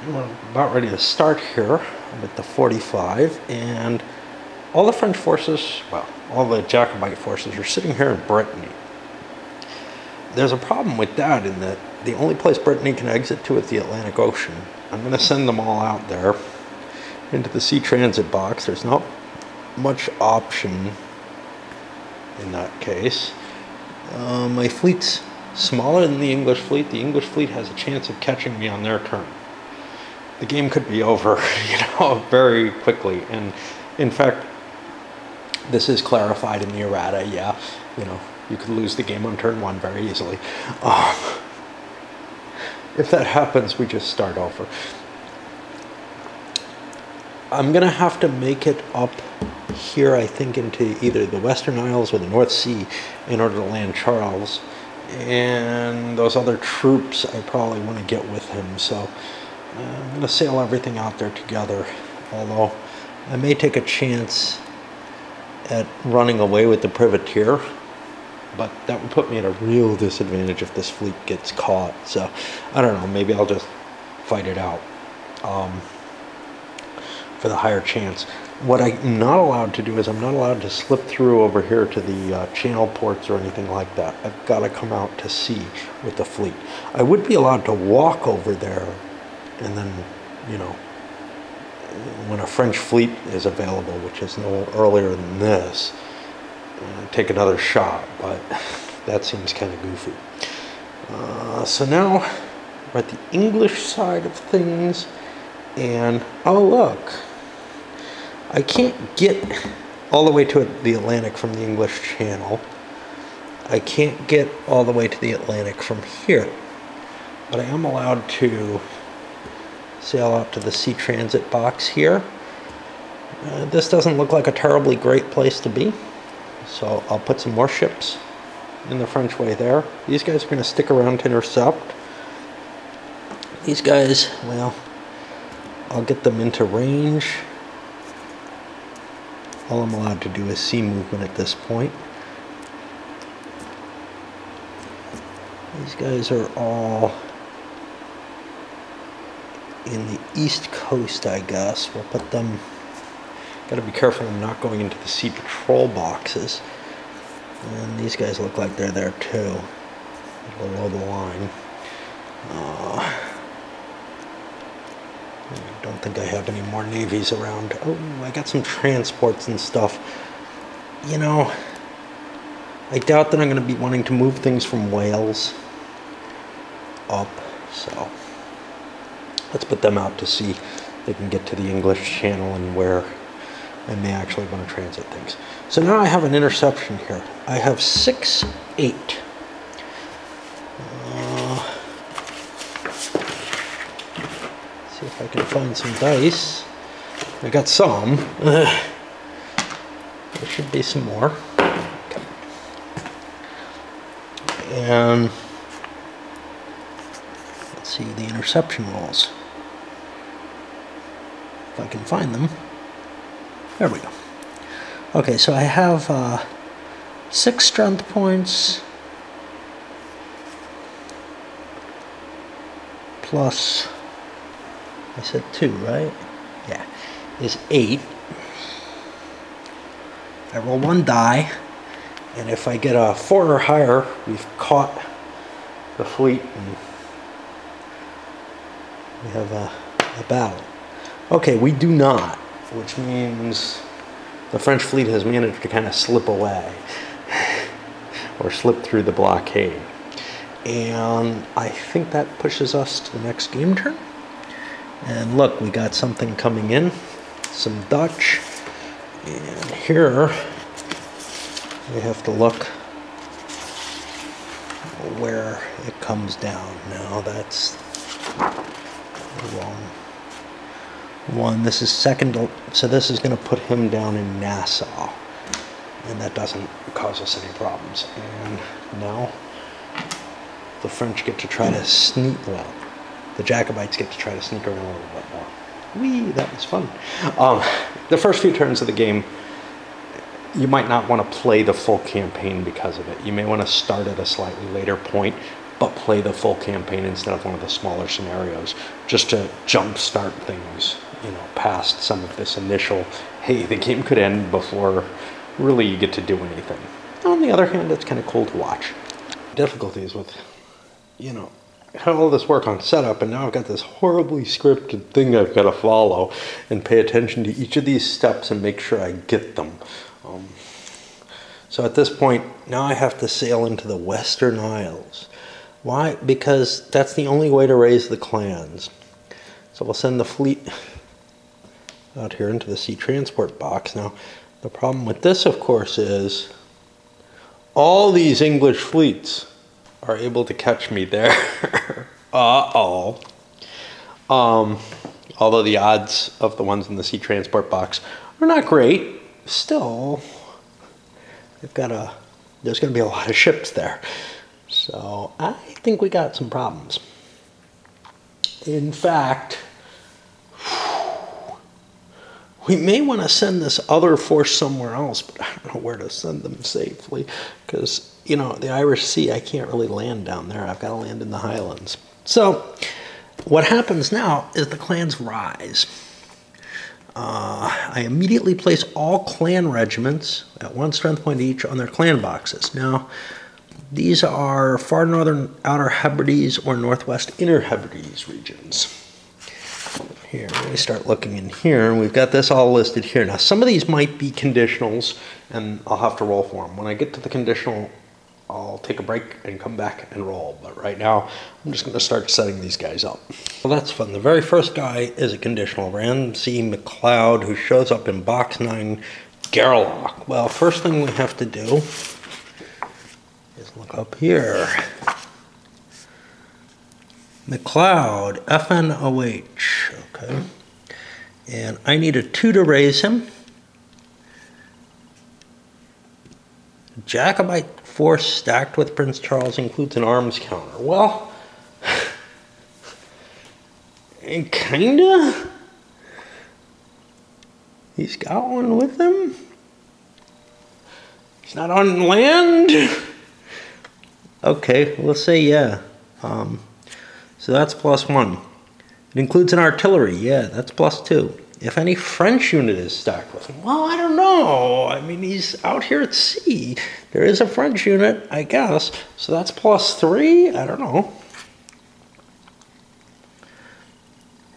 We're about ready to start here. I'm at the 45, and all the French forces, well, all the Jacobite forces are sitting here in Brittany. There's a problem with that in that the only place Brittany can exit to is the Atlantic Ocean. I'm going to send them all out there into the sea transit box. There's not much option in that case. My fleet's smaller than the English fleet. The English fleet has a chance of catching me on their turn. The game could be over, very quickly. And in fact, this is clarified in the errata. Yeah, you could lose the game on turn 1 very easily. If that happens, we just start over. I'm gonna have to make it up here, I think, into either the Western Isles or the North Sea in order to land Charles. And those other troops I probably want to get with him, so I'm going to sail everything out there together, although I may take a chance at running away with the privateer, but that would put me at a real disadvantage if this fleet gets caught. So I don't know, maybe I'll just fight it out for the higher chance. What I'm not allowed to do is I'm not allowed to slip through over here to the channel ports or anything like that. I've got to come out to sea with the fleet. I would be allowed to walk over there and then, when a French fleet is available, which is no earlier than this, take another shot, but that seems kind of goofy. So now we're at the English side of things, and oh look, I can't get all the way to the Atlantic from the English Channel. I can't get all the way to the Atlantic from here, but I am allowed to sail out to the sea transit box here. This doesn't look like a terribly great place to be, so I'll put some more ships in the French way there. These guys are going to stick around to intercept. These guys, well, I'll get them into range. All I'm allowed to do is sea movement at this point. These guys are all in the east coast, I guess. We'll put them, gotta be careful I'm not going into the sea patrol boxes. And these guys look like they're there too, below the line. I don't think I have any more navies around. Oh, I got some transports and stuff. I doubt that I'm going to be wanting to move things from Wales up, so let's put them out to sea. They can get to the English Channel and where I may actually want to transit things. So now I have an interception here. I have 6-8. See if I can find some dice. I got some. There should be some more. Okay. And let's see the interception rolls. If I can find them. There we go. Okay, so I have 6 strength points plus, I said 2, right? Yeah, is 8. I roll 1 die, and if I get a 4 or higher, we've caught the fleet and we have a battle. Okay, we do not, which means the French fleet has managed to kind of slip away or slip through the blockade. And I think that pushes us to the next game turn. And look, we got something coming in, some Dutch, and here we have to look where it comes down. Now that's the wrong one. This is second, so this is going to put him down in Nassau, and that doesn't cause us any problems. And now the French get to try to sneak, well, the Jacobites get to try to sneak around a little bit more. Whee, that was fun. The first few turns of the game, you might not want to play the full campaign because of it. You may want to start at a slightly later point but play the full campaign instead of one of the smaller scenarios, just to jumpstart things, you know, past some of this initial, hey, the game could end before really you get to do anything. On the other hand, it's kind of cool to watch. Difficulties with, you know, had all this work on setup, and now I've got this horribly scripted thing I've got to follow and pay attention to each of these steps and make sure I get them. So at this point, now I have to sail into the Western Isles. Why? Because that's the only way to raise the clans. So we'll send the fleet out here into the sea transport box. Now, the problem with this, of course, is all these English fleets are able to catch me there. Uh-oh. Although the odds of the ones in the sea transport box are not great, still, there's going to be a lot of ships there. So I think we got some problems. In fact, we may want to send this other force somewhere else, but I don't know where to send them safely because, you know, the Irish Sea, I can't really land down there. I've got to land in the Highlands. So what happens now is the clans rise. I immediately place all clan regiments at 1 strength point each on their clan boxes. Now, these are far northern outer Hebrides or northwest inner Hebrides regions. Here, we start looking in here, and we've got this all listed here. Now, some of these might be conditionals, and I'll have to roll for them. When I get to the conditional, I'll take a break and come back and roll. But right now, I'm just going to start setting these guys up. Well, that's fun. The very first guy is a conditional. Ramsay McLeod, who shows up in box 9, Garlock. Well, first thing we have to do is look up here. McLeod, FNOH. Okay. And I need a 2 to raise him. Jacobite force stacked with Prince Charles includes an arms counter. Well, kinda. He's got one with him. He's not on land. Okay, let's say yeah. So that's +1. It includes an artillery. Yeah, that's +2. If any French unit is stacked with him, well, I don't know. I mean, he's out here at sea. There is a French unit, I guess. So that's +3. I don't know.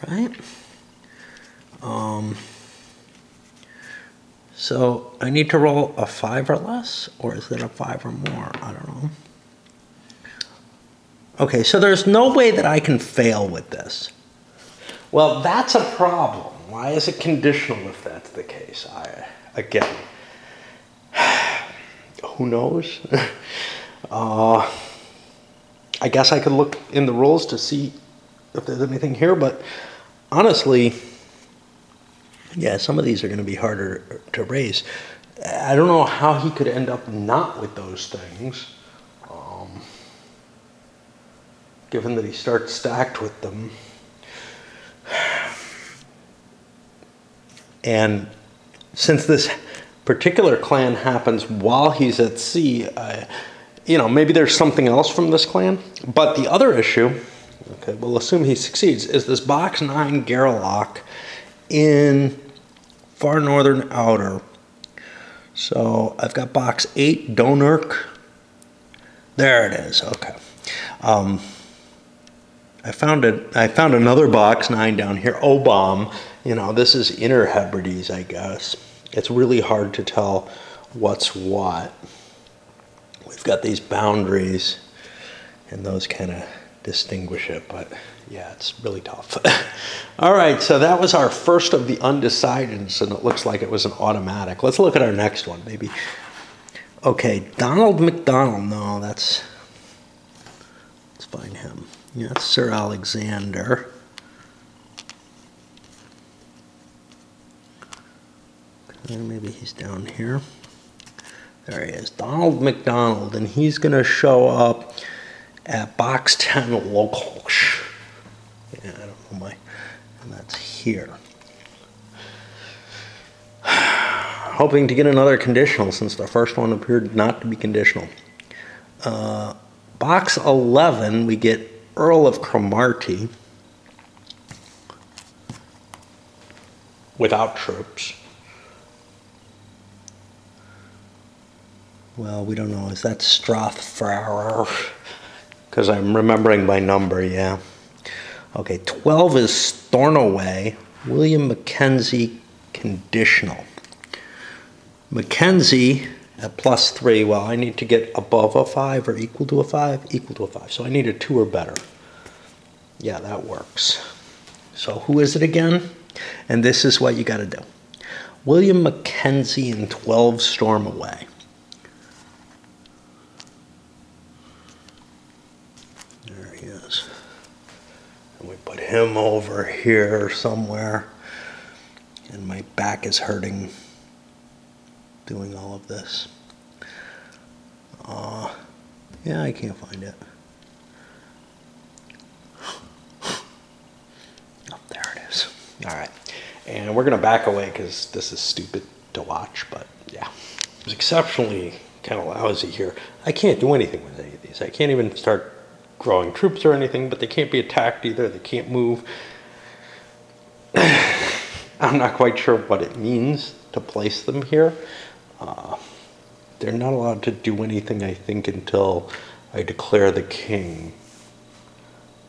Right? So I need to roll a 5 or less, or is it a 5 or more? I don't know. Okay, so there's no way that I can fail with this. Well, that's a problem. Why is it conditional if that's the case? Again, who knows? I guess I could look in the rules to see if there's anything here, but honestly, yeah, some of these are going to be harder to raise. I don't know how he could end up not with those things, given that he starts stacked with them. And since this particular clan happens while he's at sea, you know, maybe there's something else from this clan. But the other issue, okay, we'll assume he succeeds, is this box 9 Garlock in far northern outer. So I've got box 8 Donurk. There it is. Okay. I found another box 9 down here, Obam. You know, this is inner Hebrides, I guess. It's really hard to tell what's what. We've got these boundaries, and those kind of distinguish it, but yeah, it's really tough. All right, so that was our first of the undecideds, and it looks like it was an automatic. Let's look at our next one, maybe. Okay, Donald MacDonald. No, let's find him. Yeah, that's Sir Alexander. Okay, maybe he's down here. There he is, Donald MacDonald, and he's going to show up at box 10 local. Yeah, I don't know why. And that's here. Hoping to get another conditional since the first one appeared not to be conditional. Box 11, we get Earl of Cromarty without troops. Well, we don't know. Is that Strathfarrer? Because I'm remembering by number, yeah. Okay, 12 is Stornoway. William Mackenzie conditional. Mackenzie at +3. Well, I need to get above a 5 or equal to a 5? Equal to a 5. So I need a 2 or better. Yeah, that works. So who is it again? And this is what you got to do. William Mackenzie and 12 Stormaway. There he is. And we put him over here somewhere. And my back is hurting doing all of this. Yeah, I can't find it. Oh, there it is. All right. And we're going to back away because this is stupid to watch, but yeah. It's exceptionally kind of lousy here. I can't do anything with any of these. I can't even start growing troops or anything, but they can't be attacked either. They can't move. I'm not quite sure what it means to place them here. They're not allowed to do anything, I think, until I declare the king,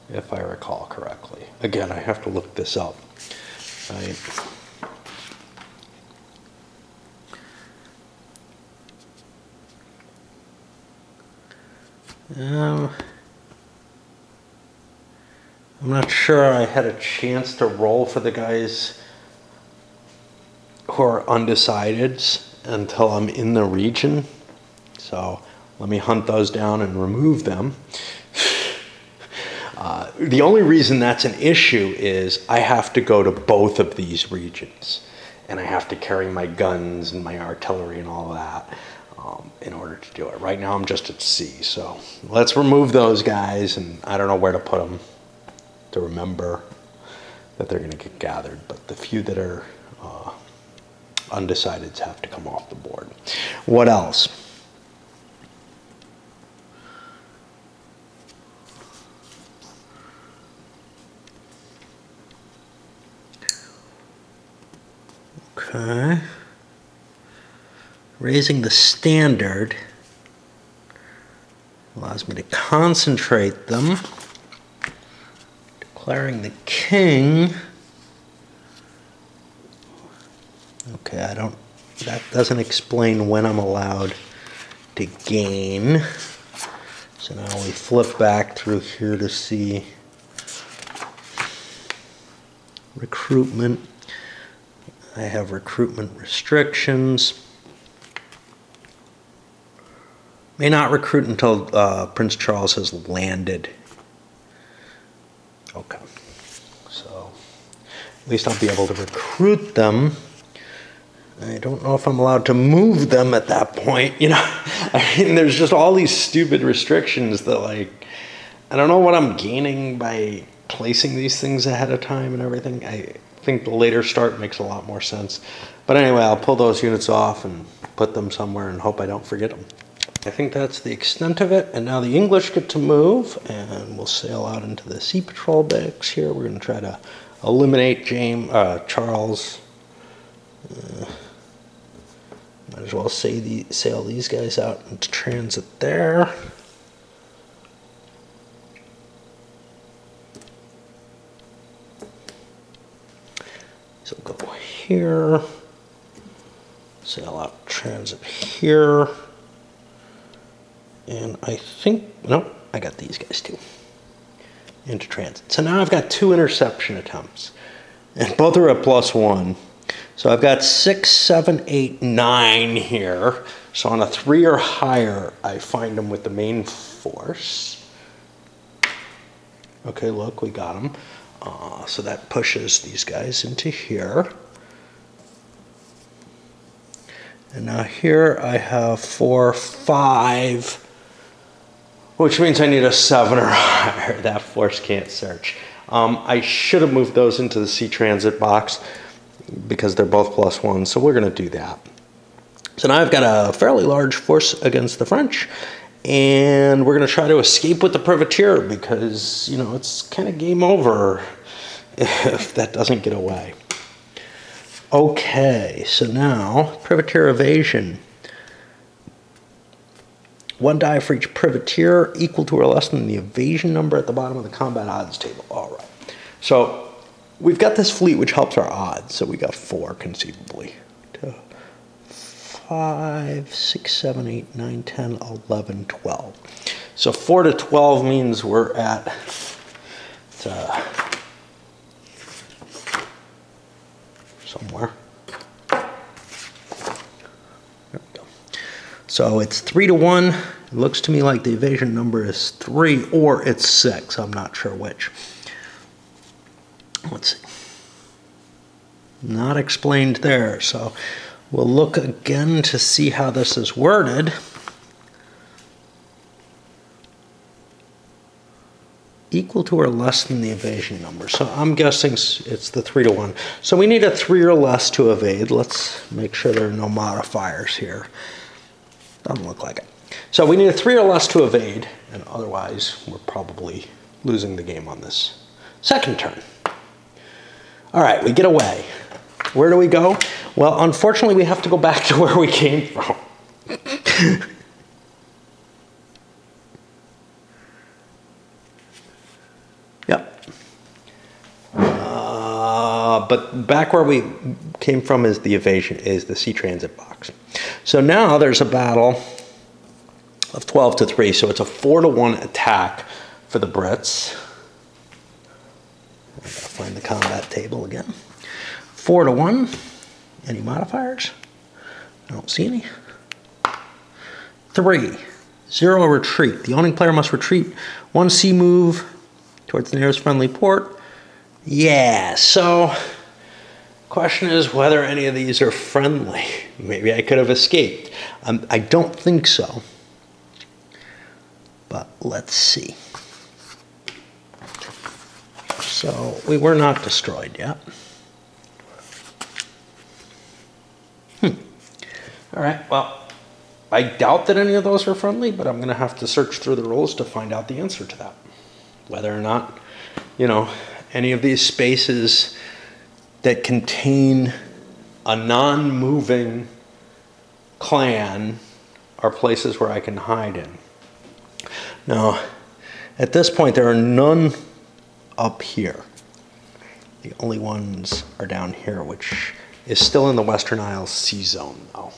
if I recall correctly. Again, I have to look this up. I'm not sure I had a chance to roll for the guys who are undecideds until I'm in the region. So let me hunt those down and remove them. The only reason that's an issue is I have to go to both of these regions. And I have to carry my guns and my artillery and all of that in order to do it. Right now I'm just at sea. So let's remove those guys, and I don't know where to put them to remember that they're going to get gathered. But the few that are undecideds have to come off the board. What else? Okay. Raising the standard allows me to concentrate them. Declaring the king. Okay, that doesn't explain when I'm allowed to gain. So now we flip back through here to see recruitment. I have recruitment restrictions. May not recruit until Prince Charles has landed. Okay, so at least I'll be able to recruit them. I don't know if I'm allowed to move them at that point, you know. I mean, there's just all these stupid restrictions that, like, I don't know what I'm gaining by placing these things ahead of time and everything. I think the later start makes a lot more sense. But anyway, I'll pull those units off and put them somewhere and hope I don't forget them. I think that's the extent of it. And now the English get to move, and we'll sail out into the sea patrol decks here. We're going to try to eliminate Charles. Might as well sail these guys out into transit there. So go here, sail out transit here, and I think, nope, I got these guys too, into transit. So now I've got 2 interception attempts, and both are at +1. So I've got 6, 7, 8, 9 here. So on a 3 or higher, I find them with the main force. Okay, look, we got them. So that pushes these guys into here. And now here I have 4, 5, which means I need a 7 or higher. That force can't search. I should have moved those into the sea transit box because they're both +1, so we're going to do that. So now I've got a fairly large force against the French, And we're going to try to escape with the privateer because, you know, it's kind of game over if that doesn't get away. Okay, so now privateer evasion. 1 die for each privateer, equal to or less than the evasion number at the bottom of the combat odds table. All right. So we've got this fleet which helps our odds. So we got 4 conceivably. 2, 5, 6, 7, 8, 9, 10, 11, 12. So 4 to 12 means we're at somewhere. So it's 3 to 1. It looks to me like the evasion number is 3 or it's 6. I'm not sure which. Let's see. Not explained there. So we'll look again to see how this is worded. Equal to or less than the evasion number. So I'm guessing it's the 3 to 1. So we need a 3 or less to evade. Let's make sure there are no modifiers here. Doesn't look like it. So we need a 3 or less to evade, and otherwise we're probably losing the game on this second turn. All right, we get away. Where do we go? Well, unfortunately, we have to go back to where we came from. Yep. But back where we came from is the evasion, is the sea transit box. So now there's a battle of 12 to 3, so it's a 4 to 1 attack for the Brits. I gotta find the combat table again. 4 to 1. Any modifiers? I don't see any. 3. 0 retreat. The owning player must retreat 1 sea move towards the nearest friendly port. Yeah, so question is whether any of these are friendly. Maybe I could have escaped. I don't think so. But let's see. So we were not destroyed yet. All right, well, I doubt that any of those are friendly, but I'm going to have to search through the rules to find out the answer to that. Whether or not, you know, any of these spaces that contain a non-moving clan are places where I can hide in. Now, at this point, there are none up here. The only ones are down here, which is still in the Western Isles Sea Zone, though.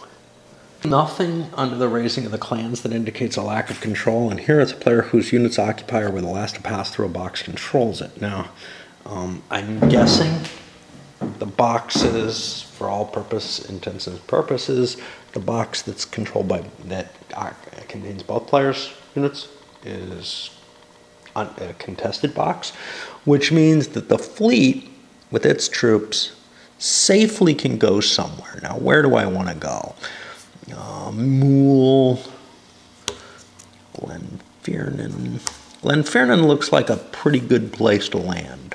Nothing under the raising of the clans that indicates a lack of control, and here it's a player whose units occupy or were the last to pass through a box controls it. Now, I'm guessing the boxes, for all intents and purposes, the box that's controlled by, that contains both players' units is a contested box, which means that the fleet with its troops safely can go somewhere. Now, where do I want to go? Mool, Glenfernan. Glenfernan looks like a pretty good place to land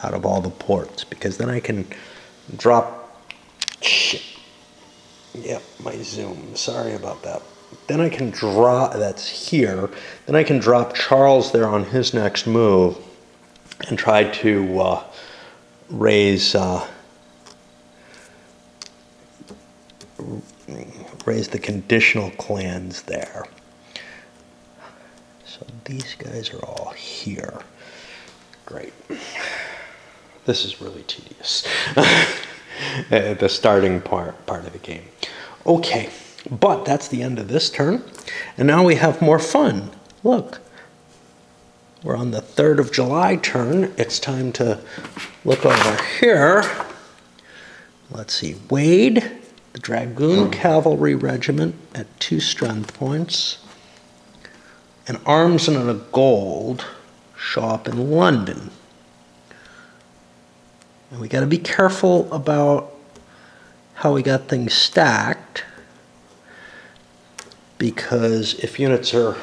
out of all the ports, because then I can drop, shit, yep, my zoom, sorry about that. Then I can drop, that's here, then I can drop Charles there on his next move and try to raise the conditional clans there. So these guys are all here. Great. This is really tedious. The starting part of the game. Okay, but that's the end of this turn. And now we have more fun. Look, we're on the 3rd of July turn. It's time to look over here. Let's see, Wade, the Dragoon Cavalry Regiment at 2 strength points. And arms and a gold show up in London. And we got to be careful about how we got things stacked, because if units are,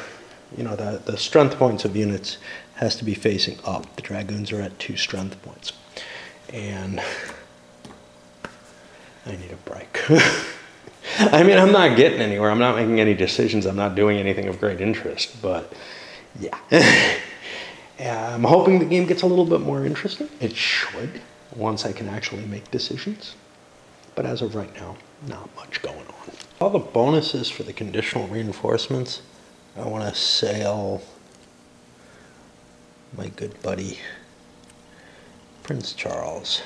you know, the strength points of units has to be facing up. The Dragoons are at 2 strength points. And I need a break. I mean, I'm not getting anywhere. I'm not making any decisions. I'm not doing anything of great interest, but yeah. I'm hoping the game gets a little bit more interesting. It should, once I can actually make decisions. But as of right now, not much going on. All the bonuses for the conditional reinforcements, I want to sail my good buddy, Prince Charles,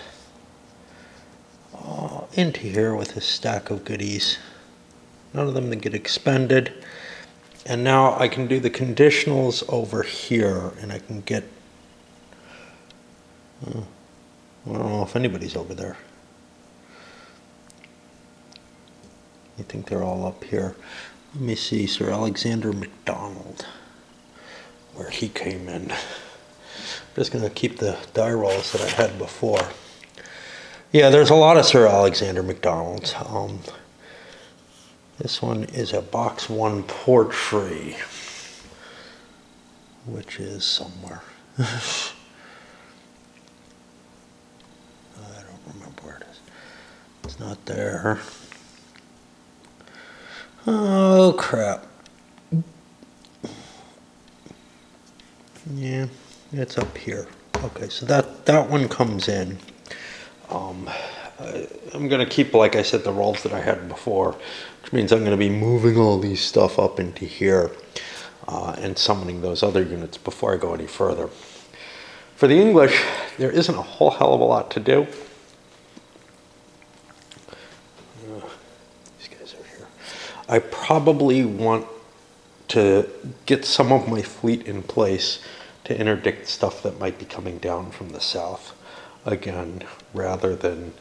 into here with his stack of goodies. None of them that get expended. And now I can do the conditionals over here, and I can get, I don't know if anybody's over there. I think they're all up here. Let me see, Sir Alexander MacDonald, where he came in. I'm just going to keep the die rolls that I had before. Yeah, there's a lot of Sir Alexander MacDonalds. This one is a box 1 portrait, which is somewhere. I don't remember where it is. It's not there. Oh, crap. Yeah, it's up here. Okay, so that one comes in. I'm going to keep, like I said, the rolls that I had before, which means I'm going to be moving all these stuff up into here and summoning those other units before I go any further. For the English, there isn't a whole hell of a lot to do. These guys are here. I probably want to get some of my fleet in place to interdict stuff that might be coming down from the south again, rather than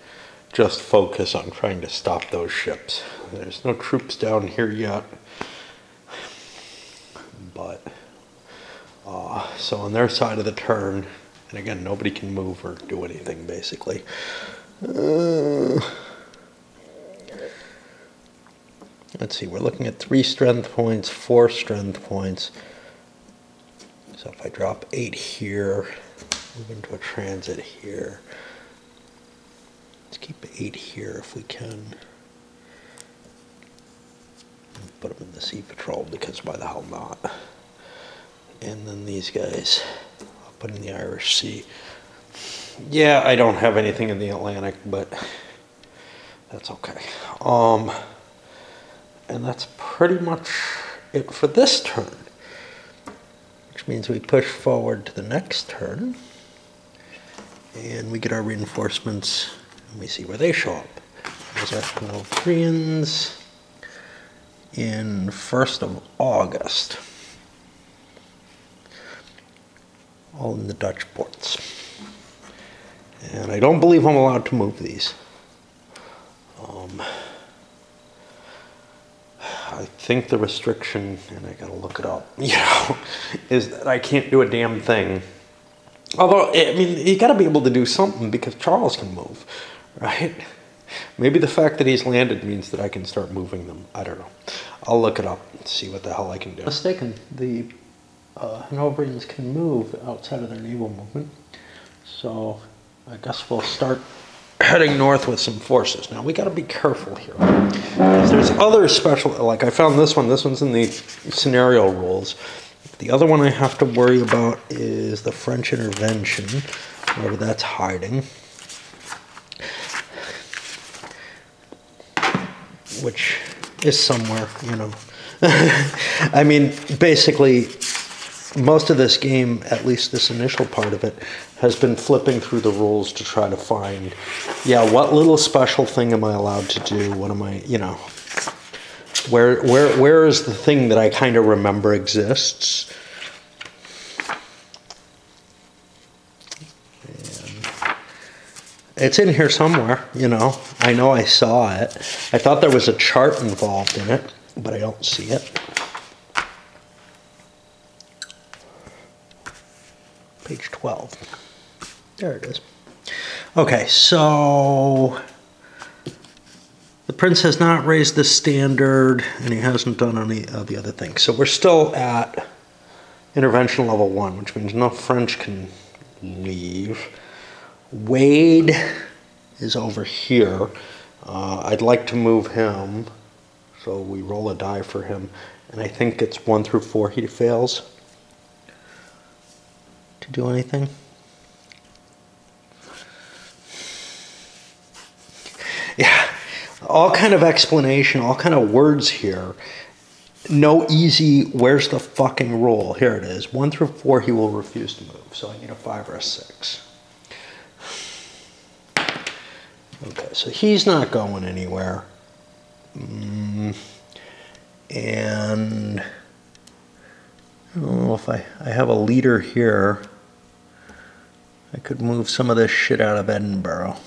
just focus on trying to stop those ships. There's no troops down here yet, but so on their side of the turn, and again, nobody can move or do anything basically. Let's see, we're looking at 3 strength points, 4 strength points. So if I drop 8 here, move into a transit here. Let's keep 8 here if we can. Put them in the Sea Patrol, because why the hell not? And then these guys, I'll put in the Irish Sea. Yeah, I don't have anything in the Atlantic, but that's okay. And that's pretty much it for this turn, which means we push forward to the next turn, and we get our reinforcements, and we see where they show up. There's our Hanoverians in 1st of August, all in the Dutch ports. And I don't believe I'm allowed to move these. I think the restriction, and I gotta look it up, you know, is that I can't do a damn thing. Although, I mean, you gotta be able to do something, because Charles can move, right? Maybe the fact that he's landed means that I can start moving them. I don't know. I'll look it up and see what the hell I can do. Mistaken, the Hanoverians can move outside of their naval movement. So I guess we'll start heading north with some forces. Now we got to be careful here, because there's other special, like I found this one's in the scenario rules. The other one I have to worry about is the French intervention, wherever that's hiding, which is somewhere, you know. I mean, basically, most of this game, at least this initial part of it, has been flipping through the rules to try to find, yeah, what little special thing am I allowed to do? What am I, you know, where is the thing that I kind of remember exists? And it's in here somewhere, you know. I know I saw it. I thought there was a chart involved in it, but I don't see it. Page 12. There it is. Okay, so the prince has not raised the standard, and he hasn't done any of the other things. So we're still at intervention level 1, which means no French can leave. Wade is over here. I'd like to move him So we roll a die for him, and I think it's 1 through 4 he fails to do anything. Yeah, all kind of explanation, all kind of words here. No easy, where's the fucking rule? Here it is. 1 through 4 he will refuse to move. So I need a 5 or a 6. Okay, so he's not going anywhere. And I don't know if I have a leader here. I could move some of this shit out of Edinburgh.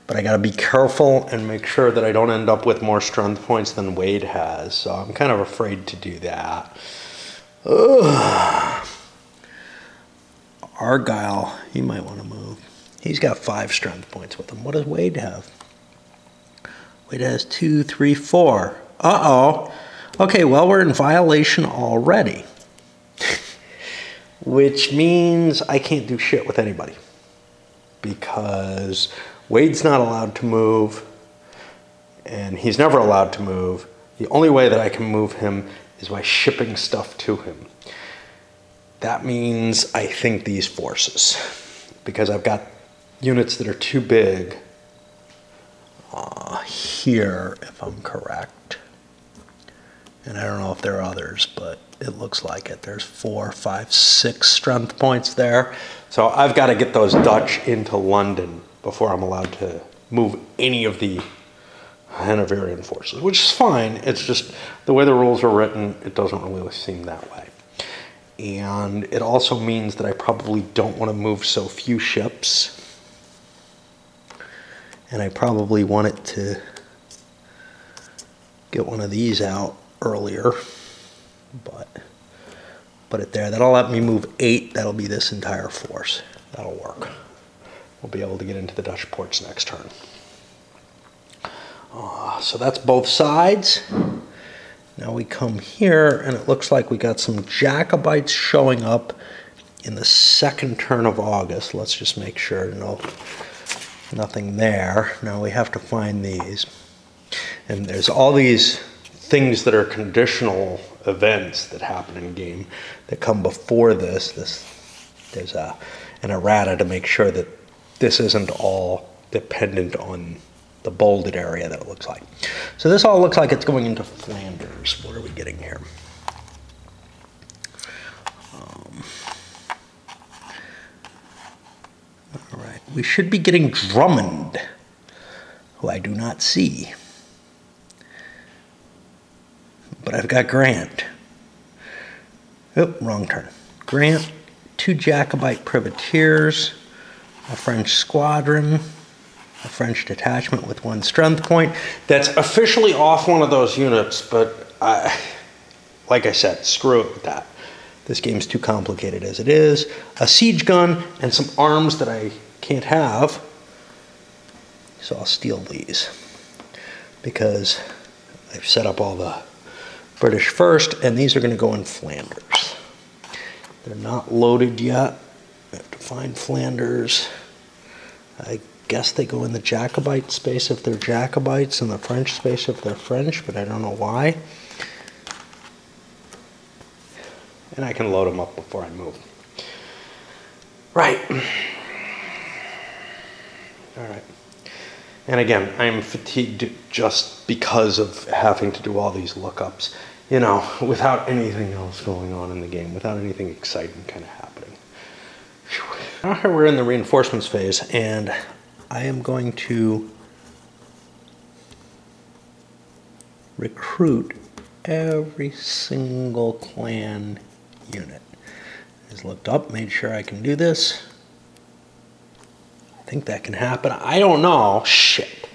But I got to be careful and make sure that I don't end up with more strength points than Wade has. So I'm kind of afraid to do that. Ugh. Argyle, he might want to move. He's got 5 strength points with him. What does Wade have? Wade has 2, 3, 4. Uh-oh. Okay, well, we're in violation already. Which means I can't do shit with anybody. Because Wade's not allowed to move, and he's never allowed to move. The only way that I can move him is by shipping stuff to him. That means I think these forces, because I've got units that are too big here, if I'm correct. And I don't know if there are others, but it looks like it. There's 4, 5, 6 strength points there. So I've got to get those Dutch into London before I'm allowed to move any of the Hanoverian forces, which is fine. It's just the way the rules are written, it doesn't really seem that way. And it also means that I probably don't want to move so few ships. And I probably want it to get one of these out earlier. But put it there. That'll let me move 8. That'll be this entire force. That'll work. We'll be able to get into the Dutch ports next turn. So that's both sides. Now we come here, and it looks like we got some Jacobites showing up in the 2nd turn of August. Let's just make sure nothing there. Now we have to find these. And there's all these things that are conditional events that happen in game that come before this. There's an errata to make sure that this isn't all dependent on the bolded area that it looks like. So this all looks like it's going into Flanders. What are we getting here? All right, we should be getting Drummond, who I do not see. But I've got Grant. Oh, wrong turn. Grant, 2 Jacobite privateers, a French squadron, a French detachment with 1 strength point. That's officially off one of those units, but like I said, screw it with that. This game's too complicated as it is. A siege gun and some arms that I can't have. So I'll steal these because I've set up all the British first, and these are going to go in Flanders. They're not loaded yet. I have to find Flanders. I guess they go in the Jacobite space if they're Jacobites, and the French space if they're French, but I don't know why. And I can load them up before I move. Right. All right. And again, I'm fatigued just because of having to do all these lookups, you know, without anything else going on in the game, without anything exciting kind of happening. Now here we're in the reinforcements phase, and I am going to recruit every single clan unit. I just looked up, made sure I can do this. I think that can happen. I don't know. Shit.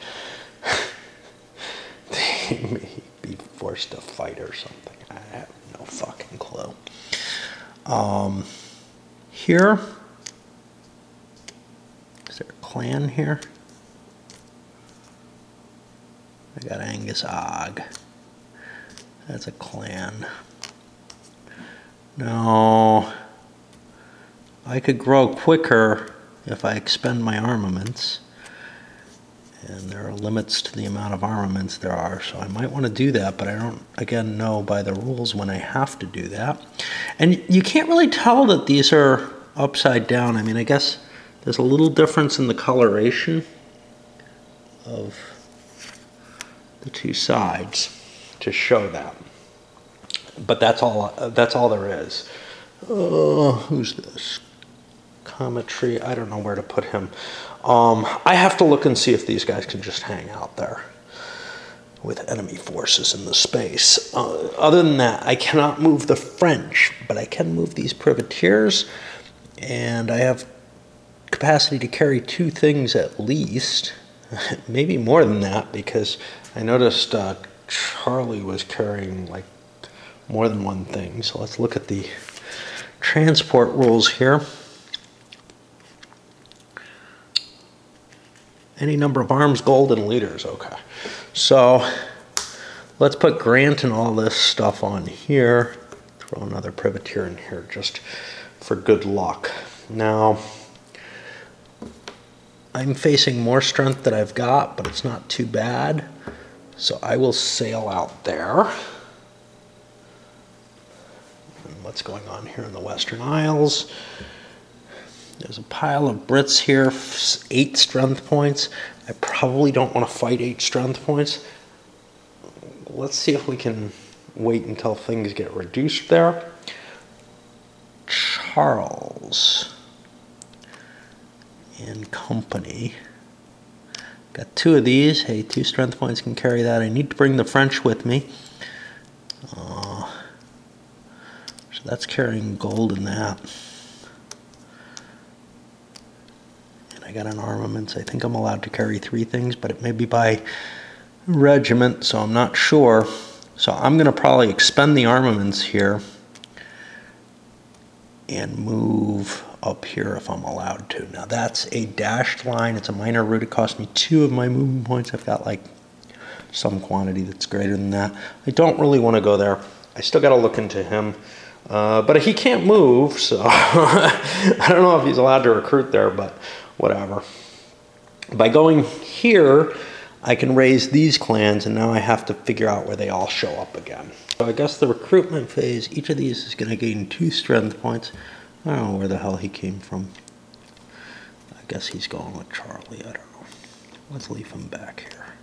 They may be forced to fight or something. I have no fucking clue. Here. Is there a clan here? I got Angus Og. That's a clan. No. I could grow quicker if I expend my armaments. And there are limits to the amount of armaments there are, so I might want to do that, but I don't, again, know by the rules when I have to do that. And you can't really tell that these are upside down. I mean, I guess there's a little difference in the coloration of the two sides to show that. But that's all there is. Who's this? Cometry, I don't know where to put him. I have to look and see if these guys can just hang out there with enemy forces in the space. Other than that, I cannot move the French, but I can move these privateers, and I have capacity to carry 2 things at least, maybe more than that, because I noticed Charlie was carrying like more than 1 thing. So let's look at the transport rules here. Any number of arms, gold, and leaders. Okay. So let's put Grant and all this stuff on here. Throw another privateer in here just for good luck. Now, I'm facing more strength than I've got, but it's not too bad. So I will sail out there. And what's going on here in the Western Isles? There's a pile of Brits here, 8 strength points. I probably don't want to fight 8 strength points. Let's see if we can wait until things get reduced there. Charles and company. Got 2 of these. Hey, 2 strength points can carry that. I need to bring the French with me. So that's carrying gold in that. I got an armaments. I think I'm allowed to carry 3 things, but it may be by regiment, so I'm not sure. So I'm going to probably expend the armaments here and move up here if I'm allowed to. Now that's a dashed line. It's a minor route. It cost me 2 of my movement points. I've got like some quantity that's greater than that. I don't really want to go there. I still got to look into him. But he can't move, so I don't know if he's allowed to recruit there, but whatever. By going here, I can raise these clans, and now I have to figure out where they all show up again. So I guess the recruitment phase, each of these is going to gain 2 strength points. I don't know where the hell he came from. I guess he's going with Charlie. I don't know. Let's leave him back here.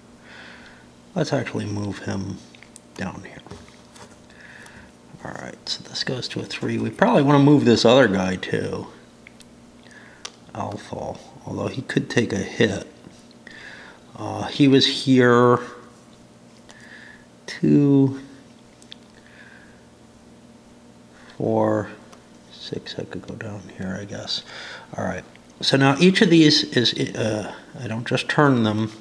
Let's actually move him down here. Alright, so this goes to a 3. We probably want to move this other guy too. Althal, although he could take a hit. He was here. 2, 4, 6. I could go down here, I guess. Alright, so now each of these is, I don't just turn them.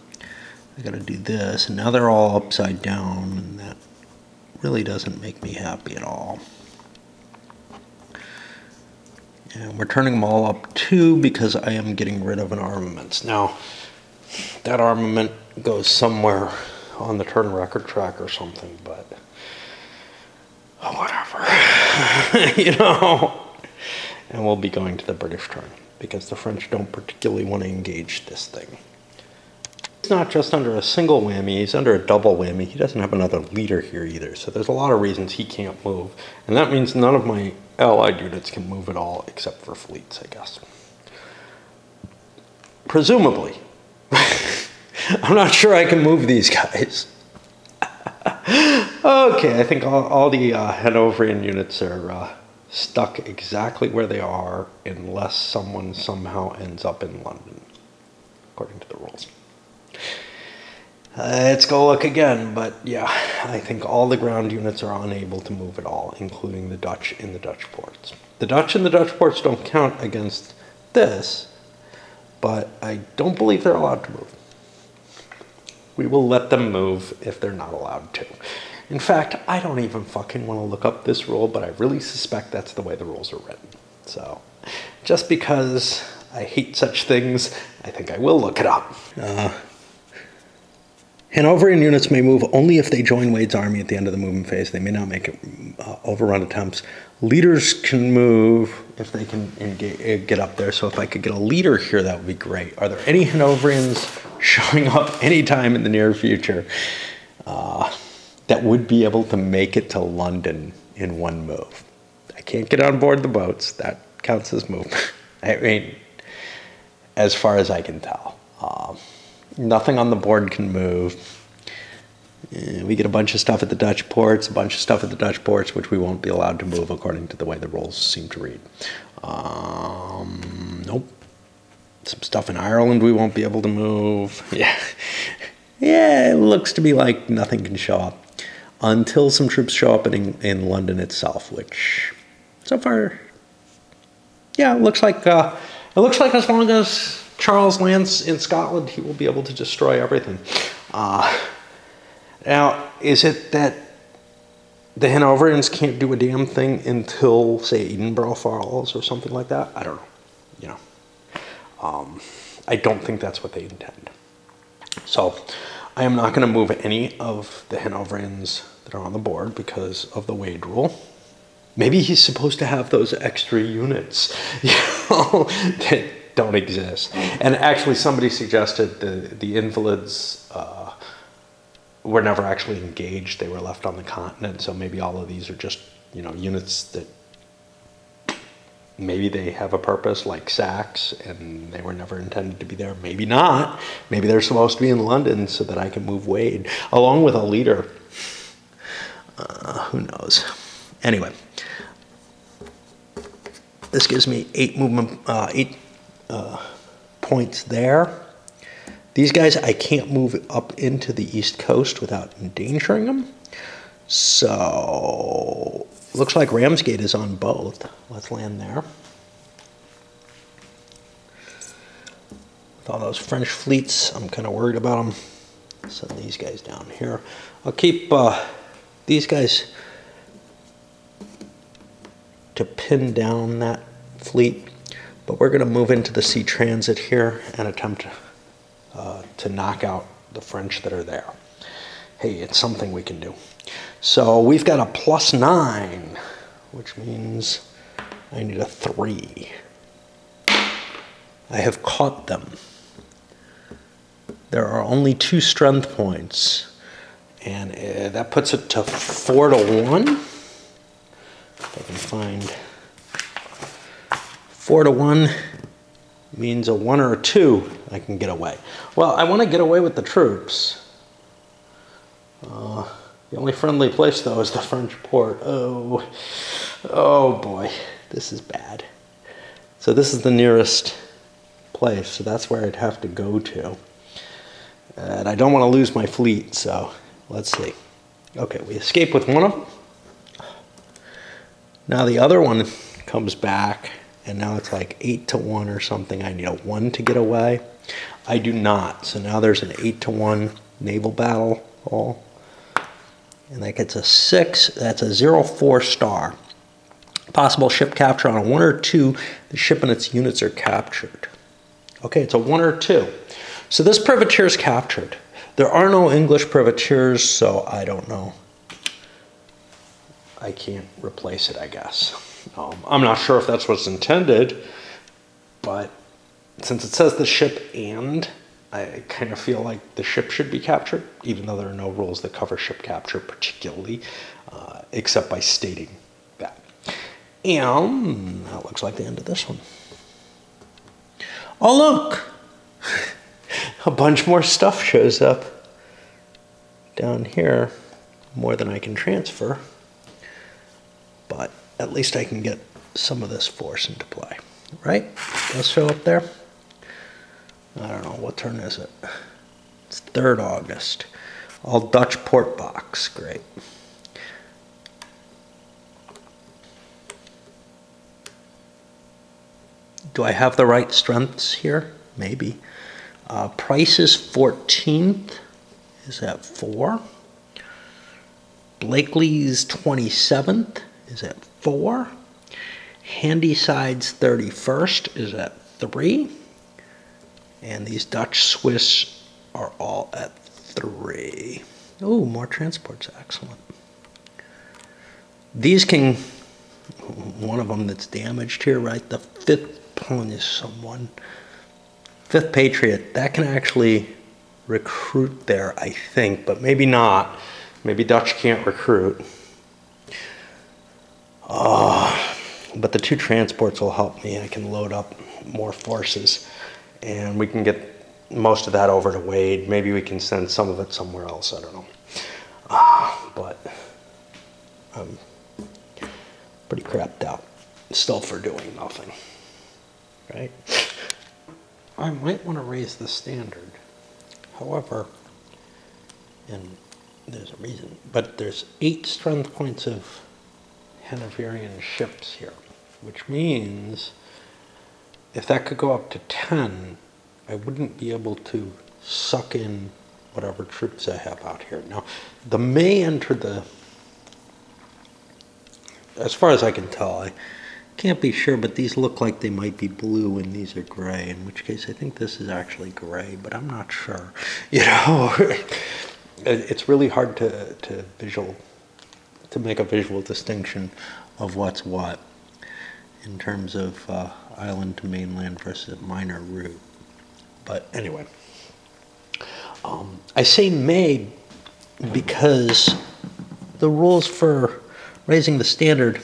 I gotta do this, and now they're all upside down, and that really doesn't make me happy at all. And we're turning them all up 2 because I am getting rid of an armaments. Now, that armament goes somewhere on the turn record track or something, but whatever, you know. And we'll be going to the British turn because the French don't particularly want to engage this thing. He's not just under a single whammy, he's under a double whammy. He doesn't have another leader here either, so there's a lot of reasons he can't move. And that means none of my allied units can move at all, except for fleets, I guess. Presumably. I'm not sure I can move these guys. Okay, I think all the Hanoverian units are stuck exactly where they are unless someone somehow ends up in London, according to the rules. Let's go look again, but yeah, I think all the ground units are unable to move at all, including the Dutch in the Dutch ports. The Dutch in the Dutch ports don't count against this, but I don't believe they're allowed to move. We will let them move if they're not allowed to. In fact, I don't even fucking want to look up this rule, but I really suspect that's the way the rules are written. So, just because I hate such things, I think I will look it up. Hanoverian units may move only if they join Wade's army at the end of the movement phase. They may not make overrun attempts. Leaders can move if they can get up there. So if I could get a leader here, that would be great. Are there any Hanoverians showing up anytime in the near future that would be able to make it to London in one move. I can't get on board the boats. That counts as move. I mean, as far as I can tell. Nothing on the board can move. We get a bunch of stuff at the Dutch ports, which we won't be allowed to move according to the way the rules seem to read. Nope. Some stuff in Ireland we won't be able to move. Yeah. Yeah, it looks to be like nothing can show up until some troops show up in London itself, which so far, yeah, it looks like as long as Charles lands in Scotland, he will be able to destroy everything. Now, is it that the Hanoverians can't do a damn thing until, say, Edinburgh falls or something like that? I don't know. You know, I don't think that's what they intend. So, I am not going to move any of the Hanoverians that are on the board because of the Wade rule. Maybe he's supposed to have those extra units, you know, that don't exist. And actually, somebody suggested the invalids were never actually engaged. They were left on the continent. So maybe all of these are just, you know, units that maybe they have a purpose, like sacks, and they were never intended to be there. Maybe not. Maybe they're supposed to be in London so that I can move Wade along with a leader. Who knows? Anyway, this gives me 8 points there. These guys, I can't move up into the East Coast without endangering them. So, looks like Ramsgate is on both. Let's land there. With all those French fleets, I'm kind of worried about them. Send these guys down here. I'll keep these guys to pin down that fleet, but we're going to move into the sea transit here and attempt to knock out the French that are there. Hey, it's something we can do. So we've got a +9, which means I need a 3. I have caught them. There are only 2 strength points, and that puts it to 4-1. If I can find 4-1 means a 1 or a 2 I can get away. Well, I want to get away with the troops. The only friendly place, though, is the French port. Oh boy, this is bad. So this is the nearest place, so that's where I'd have to go to. And I don't want to lose my fleet, so let's see. Okay, we escape with one of them. Now the other one comes back, and now it's like 8-1 or something. I need a 1 to get away. I do not, so now there's an 8-1 naval battle all. And that gets a 6. That's a 0-4 star. Possible ship capture on a 1 or 2. The ship and its units are captured. Okay, it's a 1 or 2. So this privateer is captured. There are no English privateers, so I don't know. I can't replace it, I guess. I'm not sure if that's what's intended, but since it says the ship and, I kind of feel like the ship should be captured, even though there are no rules that cover ship capture particularly, except by stating that. And that looks like the end of this one. Oh, look! A bunch more stuff shows up down here, more than I can transfer, but at least I can get some of this force into play, right? Let's show up there. I don't know, what turn is it? It's 3rd August. All Dutch port box, great. Do I have the right strengths here? Maybe. Price is 14th, is at 4. Blakely's 27th is at 4. Handyside's 31st is at 3. And these Dutch Swiss are all at 3. Oh, more transports, excellent. These can, one of them that's damaged here, right? The 5th one is someone. 5th Patriot, that can actually recruit there, I think, but maybe not. Maybe Dutch can't recruit. But the 2 transports will help me. I can load up more forces, and we can get most of that over to Wade. Maybe we can send some of it somewhere else. I don't know. But I'm pretty crapped out still for doing nothing. Right? I might want to raise the standard. However, and there's a reason, but there's 8 strength points of Hanoverian ships here, which means if that could go up to 10, I wouldn't be able to suck in whatever troops I have out here. Now, the May enter the, as far as I can tell, I can't be sure, but these look like they might be blue and these are gray, in which case I think this is actually gray, but I'm not sure. You know, it's really hard to make a visual distinction of what's what in terms of island to mainland versus minor route. But anyway, I say may because the rules for raising the standard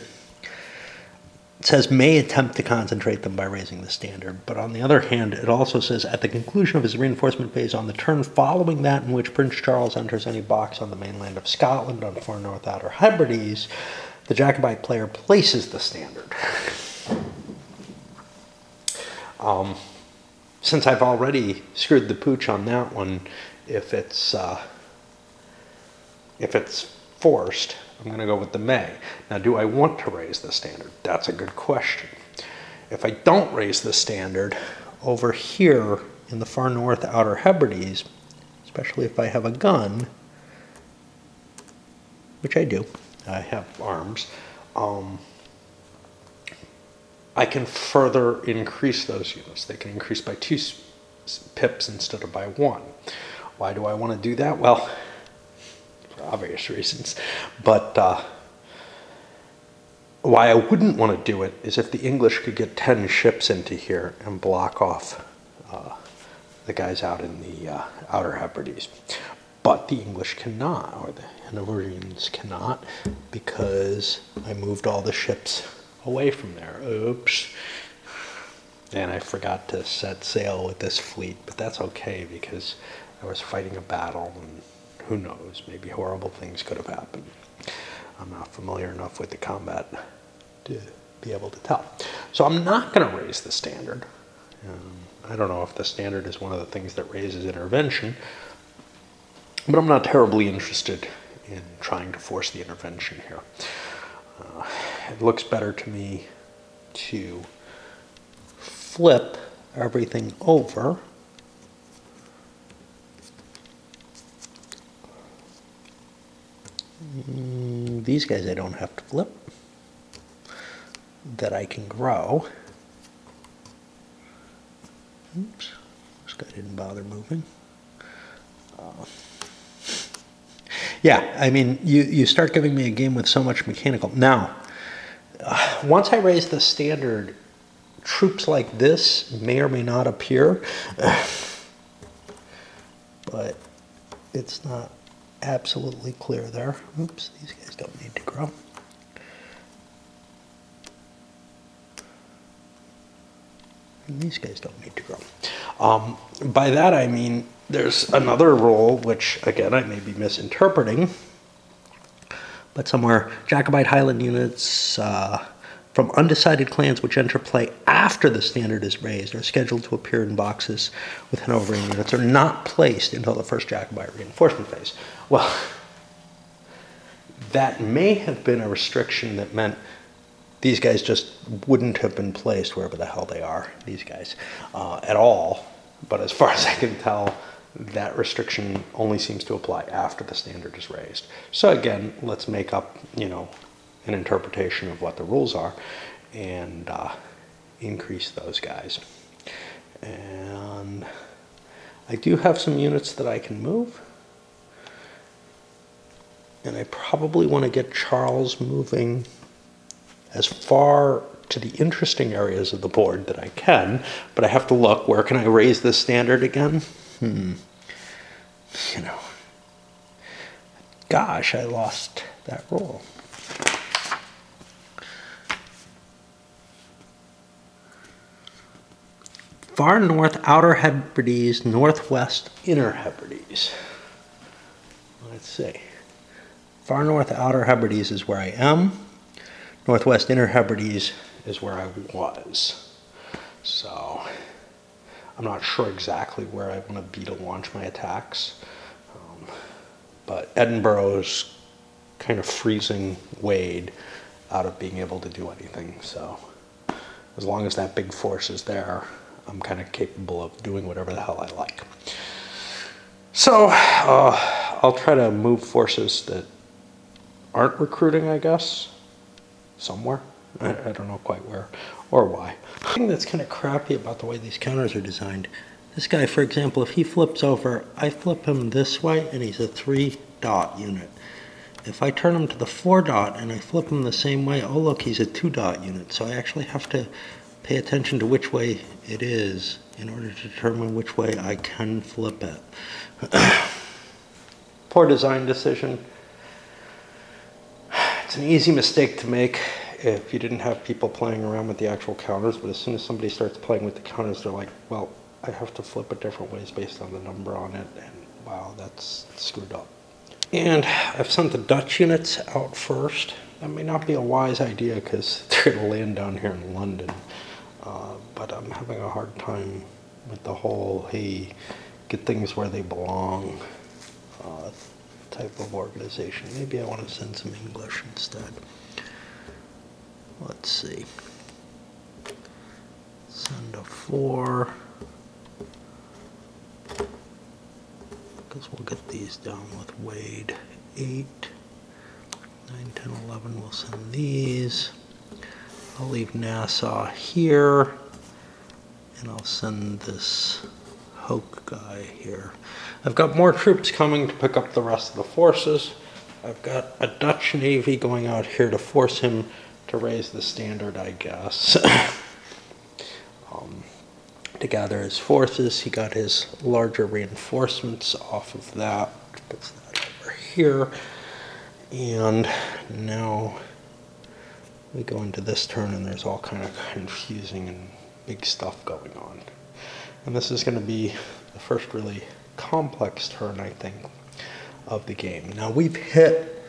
says may attempt to concentrate them by raising the standard, but on the other hand, it also says at the conclusion of his reinforcement phase on the turn following that in which Prince Charles enters any box on the mainland of Scotland on Far North Outer Hebrides, the Jacobite player places the standard. Since I've already screwed the pooch on that one, if it's forced, I'm going to go with the may. Now, do I want to raise the standard? That's a good question. If I don't raise the standard, over here in the Far North Outer Hebrides, especially if I have a gun, which I do, I have arms, I can further increase those units. They can increase by 2 pips instead of by 1. Why do I want to do that? Well, for obvious reasons. But why I wouldn't want to do it is if the English could get 10 ships into here and block off the guys out in the Outer Hebrides. But the English cannot, or the Hanoverians cannot, because I moved all the ships away from there. Oops. And I forgot to set sail with this fleet, but that's okay because I was fighting a battle and who knows, maybe horrible things could have happened. I'm not familiar enough with the combat to be able to tell. So I'm not going to raise the standard. I don't know if the standard is one of the things that raises intervention, but I'm not terribly interested in trying to force the intervention here. It looks better to me to flip everything over these guys I don't have to flip, that I can grow. Oops, this guy didn't bother moving. Yeah, I mean, you start giving me a game with so much mechanical. Now, once I raise the standard, troops like this may or may not appear, but it's not absolutely clear there. Oops, these guys don't need to grow. And these guys don't need to grow. By that I mean there's another rule, which again I may be misinterpreting, but somewhere Jacobite Highland units from undecided clans which enter play after the standard is raised are scheduled to appear in boxes with Hanoverian units are not placed until the first Jacobite reinforcement phase. Well, that may have been a restriction that meant these guys just wouldn't have been placed wherever the hell they are, these guys, at all. But as far as I can tell, that restriction only seems to apply after the standard is raised. So again, let's make up, you know, an interpretation of what the rules are and increase those guys. And I do have some units that I can move. And I probably want to get Charles moving as far to the interesting areas of the board that I can, but I have to look, where can I raise this standard again? you know, gosh, I lost that roll. Far north outer Hebrides, northwest inner Hebrides. Let's see. Far north outer Hebrides is where I am. Northwest inner Hebrides is where I was. So I'm not sure exactly where I want to be to launch my attacks. But Edinburgh's kind of freezing Wade out of being able to do anything. So as long as that big force is there, I'm kind of capable of doing whatever the hell I like. So I'll try to move forces that aren't recruiting, I guess, somewhere. I don't know quite where or why. The thing that's kind of crappy about the way these counters are designed, this guy, for example, if he flips over, I flip him this way and he's a 3-dot unit. If I turn him to the 4-dot and I flip him the same way, oh look, he's a 2-dot unit. So I actually have to pay attention to which way it is in order to determine which way I can flip it. Poor design decision. It's an easy mistake to make if you didn't have people playing around with the actual counters, but as soon as somebody starts playing with the counters, they're like, well, I have to flip it different ways based on the number on it, and wow, that's screwed up. And I've sent the Dutch units out first. That may not be a wise idea because they're going to land down here in London. But I'm having a hard time with the whole, hey, get things where they belong type of organization. Maybe I want to send some English instead. Let's see. Send a 4. Because we'll get these down with Wade. 8, 9, 10, 11, we'll send these. I'll leave Nassau here, and I'll send this Hoke guy here. I've got more troops coming to pick up the rest of the forces. I've got a Dutch Navy going out here to force him to raise the standard, I guess. To gather his forces, he got his larger reinforcements off of that. Puts that over here. And now we go into this turn and there's all kind of confusing and big stuff going on. And this is going to be the first really complex turn, I think, of the game. Now we've hit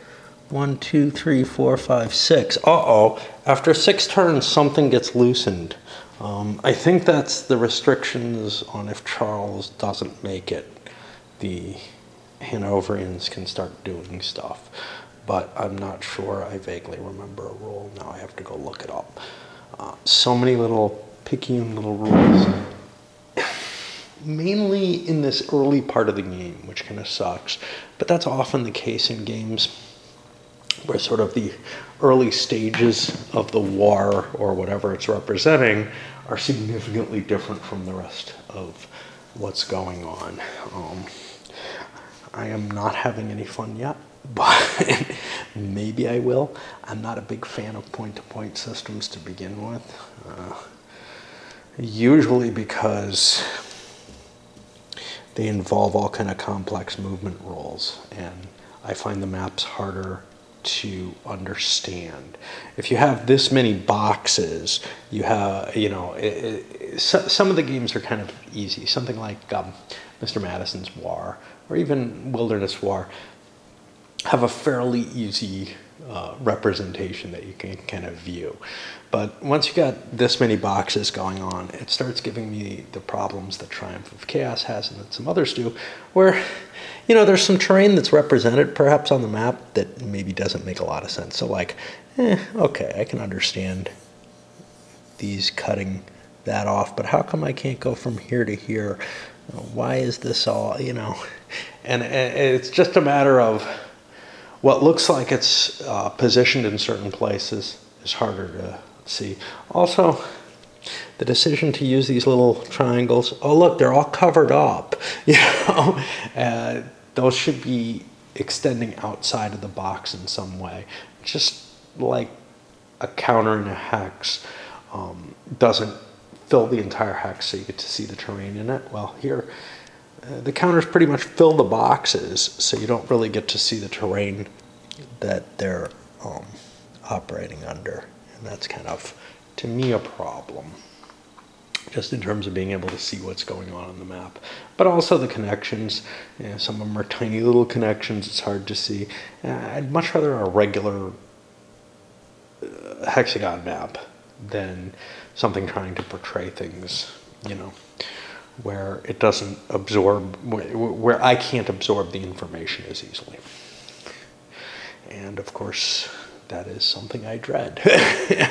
1, 2, 3, 4, 5, 6. Uh-oh. After 6 turns, something gets loosened. I think that's the restrictions on if Charles doesn't make it. The Hanoverians can start doing stuff. But I'm not sure. I vaguely remember a rule. Now I have to go look it up. So many little picayune little rules. Mainly in this early part of the game, which kind of sucks. But that's often the case in games where sort of the early stages of the war or whatever it's representing are significantly different from the rest of what's going on. I am not having any fun yet, but maybe I will. I'm not a big fan of point-to-point systems to begin with, usually because they involve all kind of complex movement rules, and I find the maps harder to understand. If you have this many boxes, you have, you know, some of the games are kind of easy. Something like Mr. Madison's War, or even Wilderness War, have a fairly easy representation that you can kind of view. But once you got this many boxes going on, it starts giving me the problems that Triumph of Chaos has and that some others do, where, you know, there's some terrain that's represented perhaps on the map that maybe doesn't make a lot of sense. So like, okay, I can understand these cutting that off, but how come I can't go from here to here? Why is this all, you know? And it's just a matter of what looks like it's positioned in certain places is harder to see. Also, the decision to use these little triangles, oh look, they're all covered up, you know, those should be extending outside of the box in some way. Just like a counter in a hex doesn't fill the entire hex so you get to see the terrain in it. Well, here the counters pretty much fill the boxes, so you don't really get to see the terrain that they're operating under. And that's kind of, to me, a problem, just in terms of being able to see what's going on the map. But also the connections. You know, some of them are tiny little connections. It's hard to see. I'd much rather a regular hexagon map than something trying to portray things, you know, where it doesn't absorb, where I can't absorb the information as easily. And of course, that is something I dread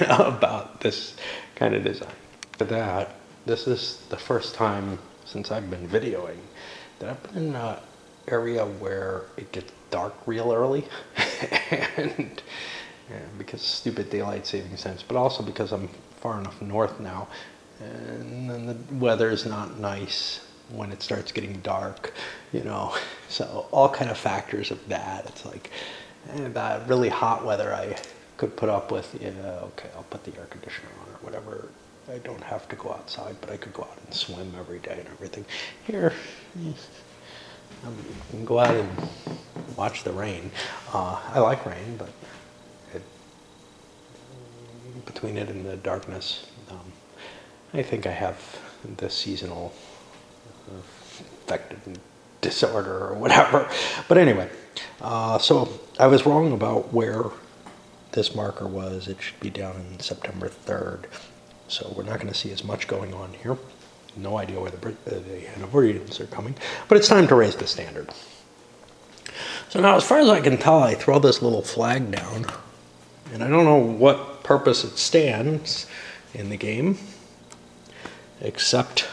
about this kind of design. For that, this is the first time since I've been videoing that I've been in an area where it gets dark real early. And because stupid daylight saving sense, but also because I'm far enough north now, and then the weather is not nice when it starts getting dark, you know. So all kind of factors of that. It's like that really hot weather I could put up with. Yeah, okay, I'll put the air conditioner on or whatever. I don't have to go outside, but I could go out and swim every day and everything. Here, you can go out and watch the rain. I like rain, but between it and the darkness, I think I have the seasonal affective disorder or whatever. But anyway, so I was wrong about where this marker was. It should be down in September 3rd. So we're not going to see as much going on here. No idea where the Hanoverians are coming. But it's time to raise the standard. So now, as far as I can tell, I throw this little flag down. And I don't know what purpose it stands in the game, except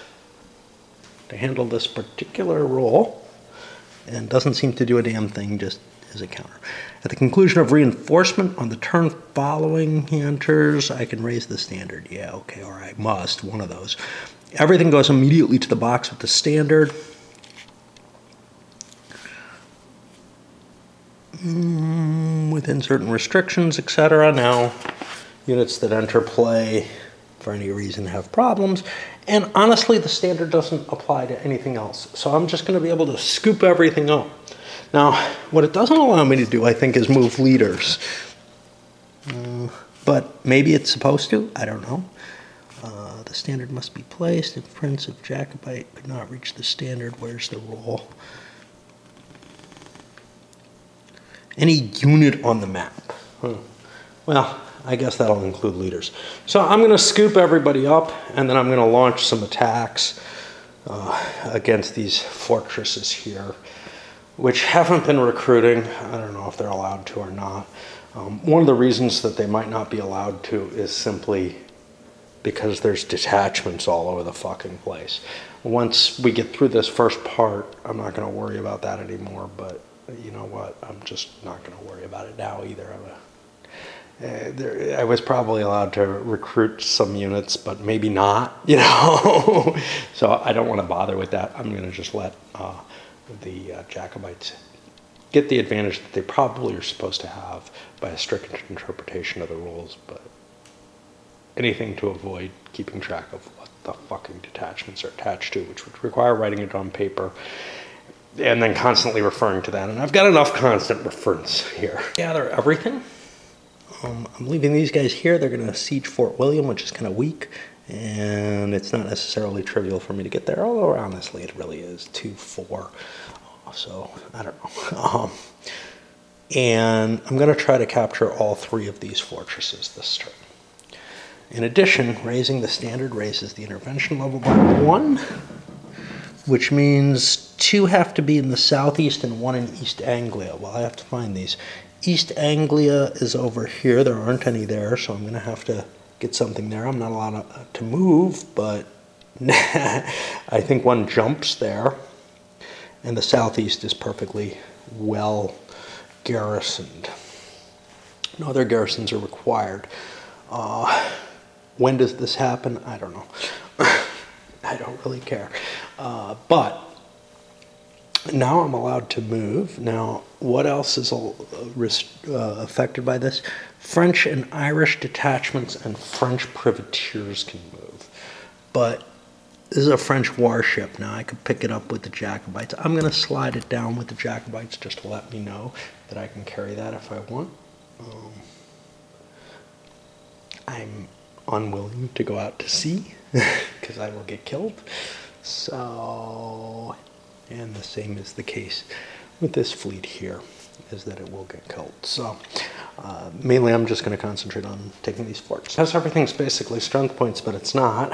to handle this particular role, and doesn't seem to do a damn thing, just as a counter. At the conclusion of reinforcement on the turn following he enters, I can raise the standard. Yeah, okay, or I must, one of those. Everything goes immediately to the box with the standard. Within certain restrictions, etc. Now, units that enter play for any reason have problems, and honestly the standard doesn't apply to anything else, so I'm just going to be able to scoop everything up. Now, what it doesn't allow me to do, I think, is move leaders, but maybe it's supposed to, I don't know. The standard must be placed. If Prince of Jacobite could not reach the standard, where's the role? Any unit on the map. Well, I guess that'll include leaders. So I'm going to scoop everybody up, and then I'm going to launch some attacks against these fortresses here, which haven't been recruiting. I don't know if they're allowed to or not. One of the reasons that they might not be allowed to is simply because there's detachments all over the fucking place. Once we get through this first part, I'm not going to worry about that anymore, but you know what? I'm just not going to worry about it now either. I was probably allowed to recruit some units, but maybe not, you know? So I don't want to bother with that. I'm going to just let the Jacobites get the advantage that they probably are supposed to have by a strict interpretation of the rules, but anything to avoid keeping track of what the fucking detachments are attached to, which would require writing it on paper and then constantly referring to that. And I've got enough constant reference here. Gather everything. I'm leaving these guys here. They're going to siege Fort William, which is kind of weak, and it's not necessarily trivial for me to get there, although honestly it really is 2-4. So I don't know. And I'm going to try to capture all 3 of these fortresses this turn. In addition, raising the standard raises the intervention level by 1, which means 2 have to be in the southeast and 1 in East Anglia. Well, I have to find these. East Anglia is over here. There aren't any there, so I'm going to have to get something there. I'm not allowed to move, but I think 1 jumps there. And the southeast is perfectly well garrisoned. No other garrisons are required. When does this happen? I don't know. I don't really care. But now I'm allowed to move. Now, what else is affected by this? French and Irish detachments and French privateers can move. But this is a French warship. Now I could pick it up with the Jacobites. I'm going to slide it down with the Jacobites just to let me know that I can carry that if I want. I'm unwilling to go out to sea because I will get killed. So, and the same is the case with this fleet here, is that it will get killed. So mainly I'm just going to concentrate on taking these forts. Because everything's basically strength points, but it's not.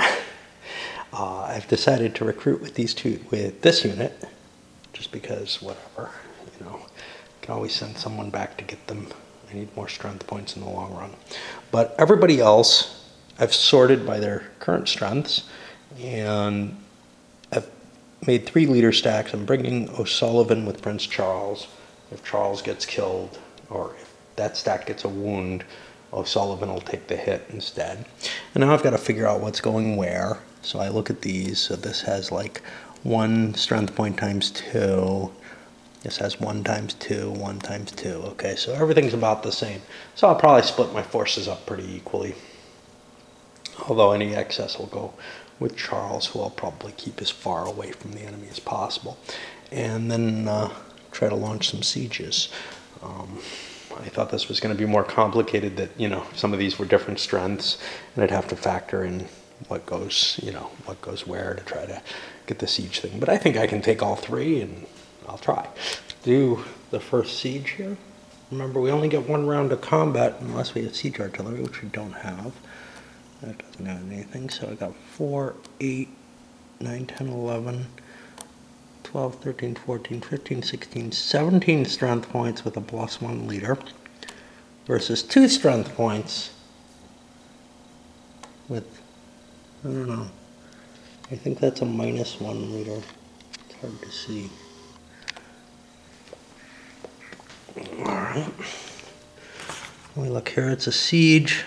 I've decided to recruit with this unit, just because whatever, you know, I can always send someone back to get them. I need more strength points in the long run. But everybody else, I've sorted by their current strengths, and I've made 3 leader stacks. I'm bringing O'Sullivan with Prince Charles. If Charles gets killed, or if that stack gets a wound, O'Sullivan will take the hit instead. And now I've got to figure out what's going where. So I look at these. So this has like 1 strength point times 2. This has 1 times 2, 1 times 2. Okay, so everything's about the same. So I'll probably split my forces up pretty equally. Although any excess will go with Charles, who I'll probably keep as far away from the enemy as possible. And then try to launch some sieges. I thought this was going to be more complicated, that, you know, some of these were different strengths, and I'd have to factor in what goes, you know, what goes where to try to get the siege thing. But I think I can take all 3, and I'll try. Do the first siege here. Remember, we only get 1 round of combat unless we have siege artillery, which we don't have. That doesn't add anything. So I got 4, 8, 9, 10, 11, 12, 13, 14, 15, 16, 17 strength points with a +1 leader versus 2 strength points with, I don't know, I think that's a -1 leader. It's hard to see. Alright. We look here, it's a siege.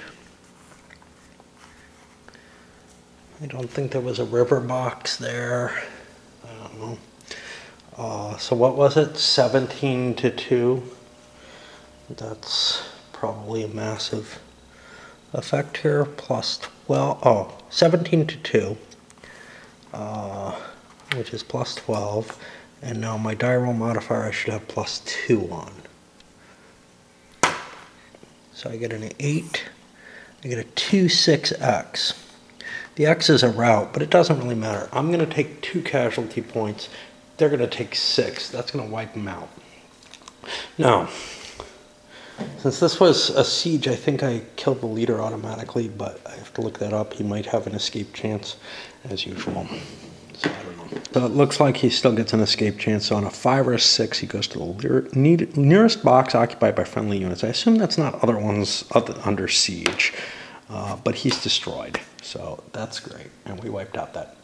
I don't think there was a river box there. I don't know. So what was it? 17 to 2. That's probably a massive effect here. Plus 12. Oh, 17 to 2. Which is plus 12. And now my die roll modifier I should have plus 2 on. So I get an 8. I get a 2, 6x. The X is a rout, but it doesn't really matter. I'm going to take 2 casualty points. They're going to take 6. That's going to wipe them out. Now, since this was a siege, I think I killed the leader automatically, but I have to look that up. He might have an escape chance, as usual. So I don't know. So it looks like he still gets an escape chance. So on a 5 or a 6, he goes to the nearest box occupied by friendly units. I assume that's not other ones under siege, but he's destroyed. So that's great. And we wiped out that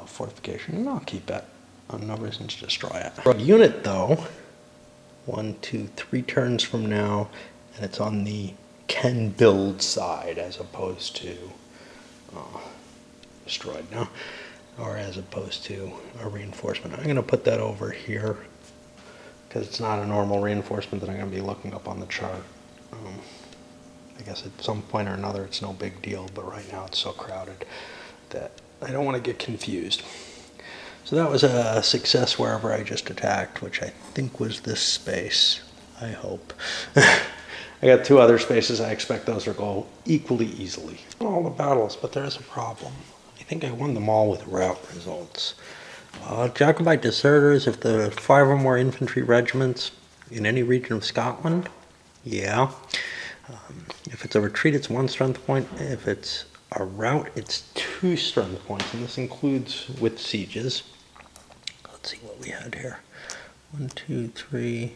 fortification, and I'll keep it. No reason to destroy it. For a unit, though, 1, 2, 3 turns from now, and it's on the can build side as opposed to destroyed now, or as opposed to a reinforcement. I'm going to put that over here because it's not a normal reinforcement that I'm going to be looking up on the chart. I guess at some point or another it's no big deal, but right now it's so crowded that I don't want to get confused. So that was a success wherever I just attacked, which I think was this space, I hope. I got 2 other spaces. I expect those will go equally easily. All the battles, but there's a problem. I think I won them all with rout results. Jacobite deserters, if there are 5 or more infantry regiments in any region of Scotland, yeah. If it's a retreat, it's 1 strength point. If it's a rout, it's 2 strength points, and this includes with sieges. Let's see what we had here. 1, 2, 3.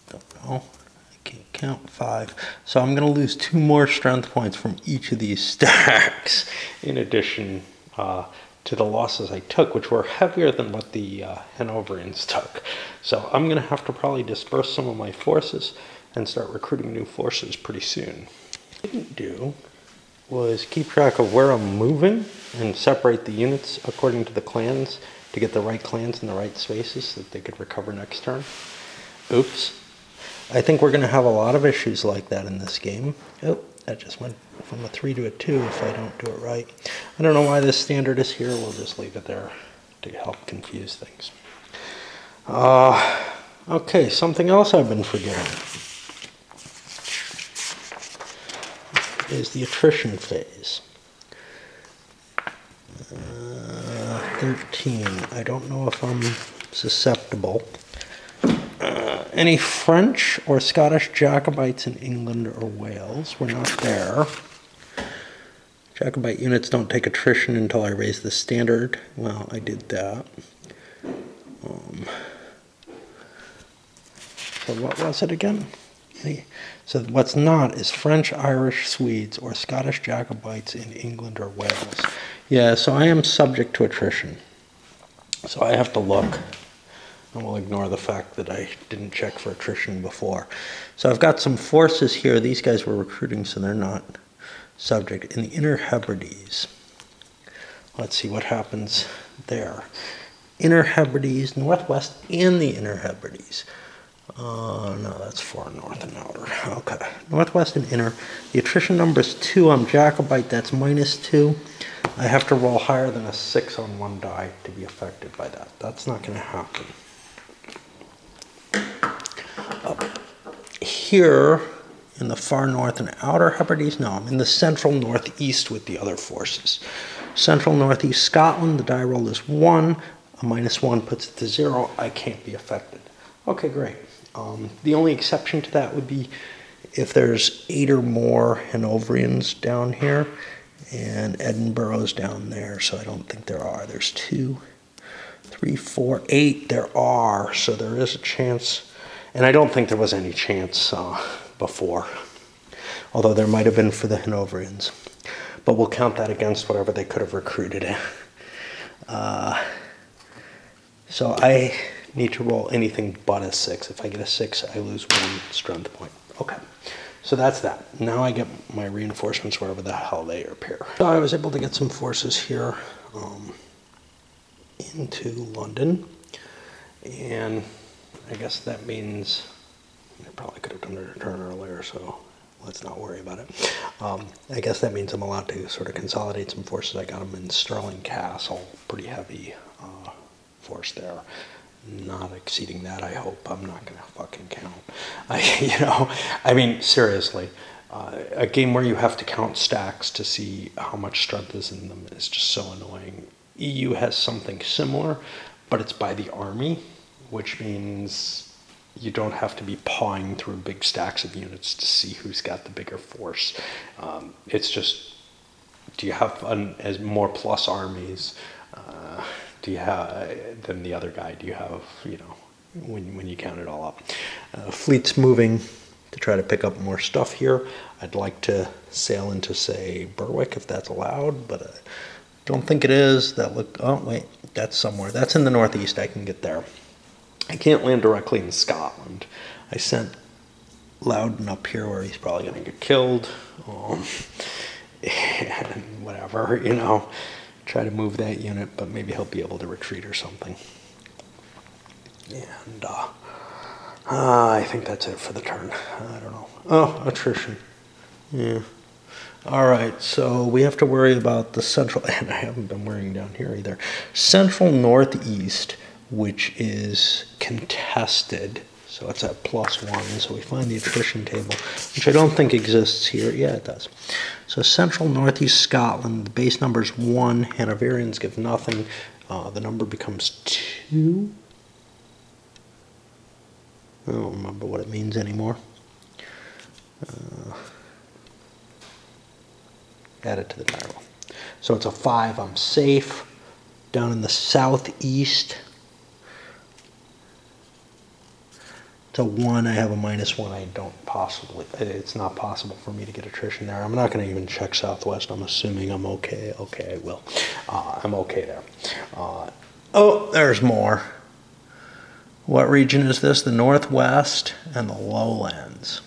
I don't know. I can't count. 5. So I'm going to lose 2 more strength points from each of these stacks, in addition to the losses I took, which were heavier than what the Hanoverians took. So I'm going to have to probably disperse some of my forces and start recruiting new forces pretty soon. What I didn't do was keep track of where I'm moving and separate the units according to the clans to get the right clans in the right spaces so that they could recover next turn. Oops. I think we're going to have a lot of issues like that in this game. Oh, that just went from a 3 to a 2 if I don't do it right. I don't know why this standard is here. We'll just leave it there to help confuse things. Okay, something else I've been forgetting is the attrition phase. 13. I don't know if I'm susceptible. Any French or Scottish Jacobites in England or Wales? We're not there. Jacobite units don't take attrition until I raise the standard. Well, I did that. So what was it again? So what's not is French, Irish, Swedes, or Scottish Jacobites in England or Wales. Yeah, so I am subject to attrition. So I have to look. And we'll ignore the fact that I didn't check for attrition before. So I've got some forces here. These guys were recruiting, so they're not subject. In the Inner Hebrides, let's see what happens there. Inner Hebrides, Northwest and the Inner Hebrides. No, that's far north and outer. Okay, Northwest and Inner. The attrition number is 2. I'm Jacobite, that's -2. I have to roll higher than a 6 on one die to be affected by that. That's not going to happen. Up here in the far north and outer Hebrides, no, I'm in the central northeast with the other forces. Central northeast Scotland, the die roll is 1. A -1 puts it to 0. I can't be affected. Okay, great. The only exception to that would be if there's 8 or more Hanoverians down here, and Edinburgh's down there, so I don't think there are. There's 2, 3, 4, 8. There are, so there is a chance. And I don't think there was any chance before, although there might have been for the Hanoverians. But we'll count that against whatever they could have recruited. So I need to roll anything but a 6. If I get a 6, I lose 1 strength point. Okay, so that's that. Now I get my reinforcements wherever the hell they appear. So I was able to get some forces here into London, and I guess that means I probably could have done a return earlier, so let's not worry about it. I guess that means I'm allowed to sort of consolidate some forces. I got them in Stirling Castle, pretty heavy force there. Not exceeding that, I hope. I'm not going to fucking count. I mean, seriously, a game where you have to count stacks to see how much strength is in them is just so annoying. EU has something similar, but it's by the army, which means you don't have to be pawing through big stacks of units to see who's got the bigger force. It's just, do you have as more plus armies? Do you have than the other guy? Do you have, when you count it all up? Fleet's moving to try to pick up more stuff here. I'd like to sail into, say, Berwick if that's allowed, but I don't think it is. Oh wait, that's somewhere. That's in the northeast. I can get there. I can't land directly in Scotland. I sent Loudon up here where he's probably going to get killed. And whatever, try to move that unit, but maybe he'll be able to retreat or something. And I think that's it for the turn. I don't know. Oh, attrition. Yeah. All right, so we have to worry about the central, and I haven't been worrying down here either. Central northeast, which is contested. So it's at +1. So we find the attrition table, which I don't think exists here. Yeah, it does. So central northeast Scotland, the base number is 1. Hanoverians give nothing. The number becomes 2. I don't remember what it means anymore. Add it to the die roll. So it's a 5. I'm safe. Down in the southeast, it's a 1. I have a -1. I don't possibly, it's not possible for me to get attrition there. I'm not going to even check southwest. I'm assuming I'm okay. Okay, I will. I'm okay there. Oh, there's more. What region is this? The northwest and the lowlands.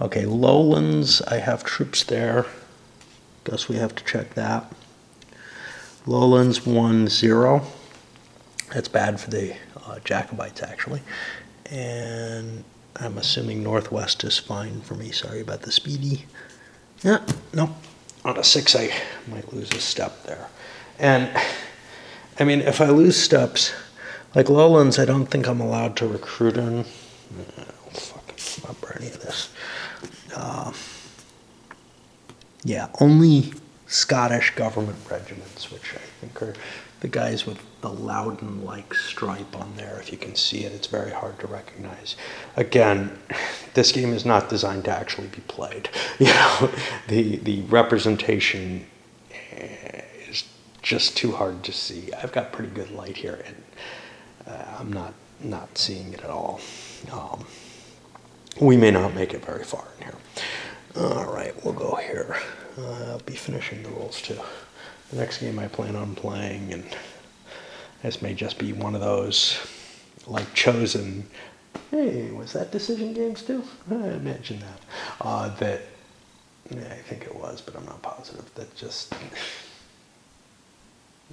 Okay, lowlands, I have troops there. Guess we have to check that. Lowlands 1-0. That's bad for the Jacobites, actually. And I'm assuming northwest is fine for me. Sorry about the speedy. Yeah, no. On a 6, I might lose a step there. And, I mean, if I lose steps, like lowlands, I don't think I'm allowed to recruit in. I don't fucking remember any of this. Yeah, only Scottish government regiments, which I think are the guys with the Loudon-like stripe on there. If you can see it, it's very hard to recognize. Again, this game is not designed to actually be played. You know, the representation is just too hard to see. I've got pretty good light here, and I'm not seeing it at all. We may not make it very far in here. All right, we'll go here. I'll be finishing the rules too. The next game I plan on playing, and this may just be one of those, like, chosen, hey, was that decision games too? I imagine that. Yeah, I think it was, but I'm not positive. That just,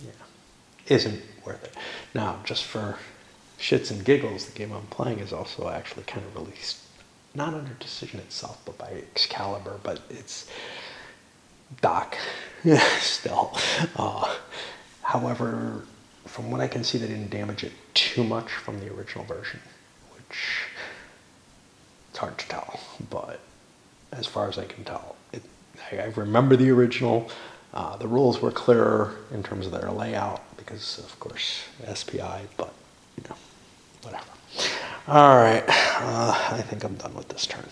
yeah, isn't worth it. Now, just for shits and giggles, the game I'm playing is also actually kind of released, not under decision itself, but by Excalibur, but it's Doc still. However, from what I can see, they didn't damage it too much from the original version, which it's hard to tell, but as far as I can tell, I remember the original. The rules were clearer in terms of their layout because, of course, SPI, but, you know, whatever. All right, I think I'm done with this turn.